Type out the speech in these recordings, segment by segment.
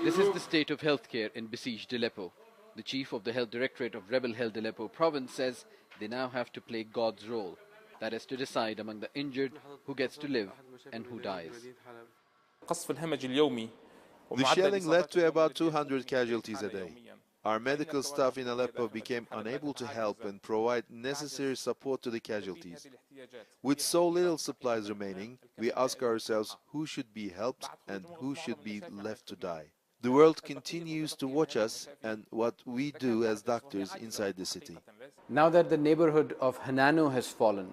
This is the state of healthcare in besieged Aleppo. The chief of the health directorate of rebel-held Aleppo province says they now have to play God's role, that is to decide among the injured who gets to live and who dies. The shelling led to about 200 casualties a day. Our medical staff in Aleppo became unable to help and provide necessary support to the casualties. With so little supplies remaining, we ask ourselves who should be helped and who should be left to die. The world continues to watch us and what we do as doctors inside the city. Now that the neighborhood of Hanano has fallen,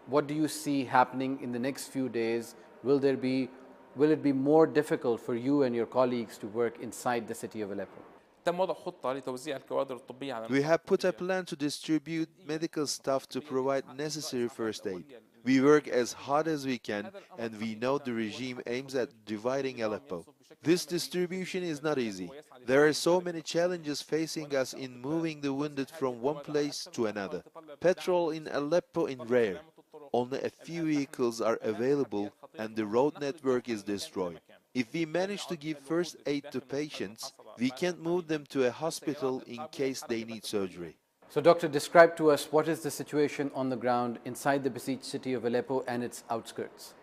what do you see happening in the next few days? Will it be more difficult for you and your colleagues to work inside the city of Aleppo? We have put a plan to distribute medical staff to provide necessary first aid. We work as hard as we can, and we know the regime aims at dividing Aleppo. This distribution is not easy. There are so many challenges facing us in moving the wounded from one place to another. Petrol in Aleppo is rare. Only a few vehicles are available and the road network is destroyed. If we manage to give first aid to patients, we can't move them to a hospital in case they need surgery. So, Doctor, describe to us what is the situation on the ground inside the besieged city of Aleppo and its outskirts.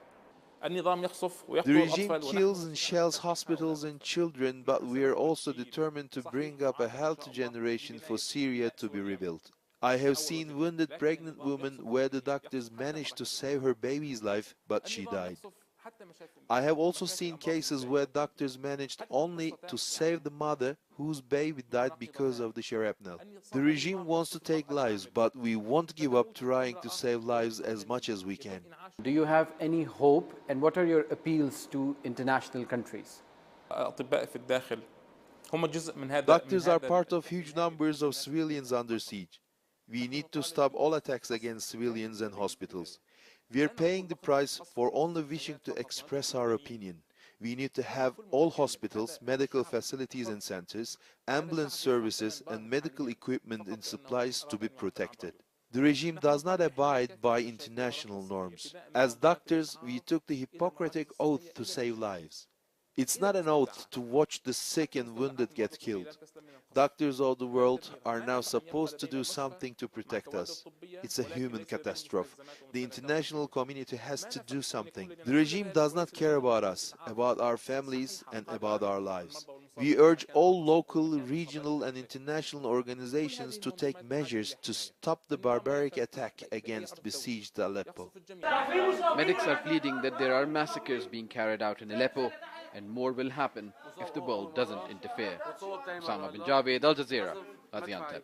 The regime kills and shells hospitals and children, but we are also determined to bring up a healthy generation for Syria to be rebuilt. I have seen wounded pregnant women where the doctors managed to save her baby's life, but she died. I have also seen cases where doctors managed only to save the mother whose baby died because of the shrapnel. The regime wants to take lives, but we won't give up trying to save lives as much as we can. Do you have any hope, and what are your appeals to international countries? Doctors are part of huge numbers of civilians under siege. We need to stop all attacks against civilians and hospitals. We are paying the price for only wishing to express our opinion. We need to have all hospitals, medical facilities and centers, ambulance services and medical equipment and supplies to be protected. The regime does not abide by international norms. As doctors, we took the Hippocratic oath to save lives. It's not an oath to watch the sick and wounded get killed. Doctors of the world are now supposed to do something to protect us. It's a human catastrophe. The international community has to do something. The regime does not care about us, about our families, and about our lives. We urge all local, regional, and international organizations to take measures to stop the barbaric attack against besieged Aleppo. Medics are pleading that there are massacres being carried out in Aleppo, and more will happen if the world doesn't interfere. Osama bin Javed, Al Jazeera, Gaziantep.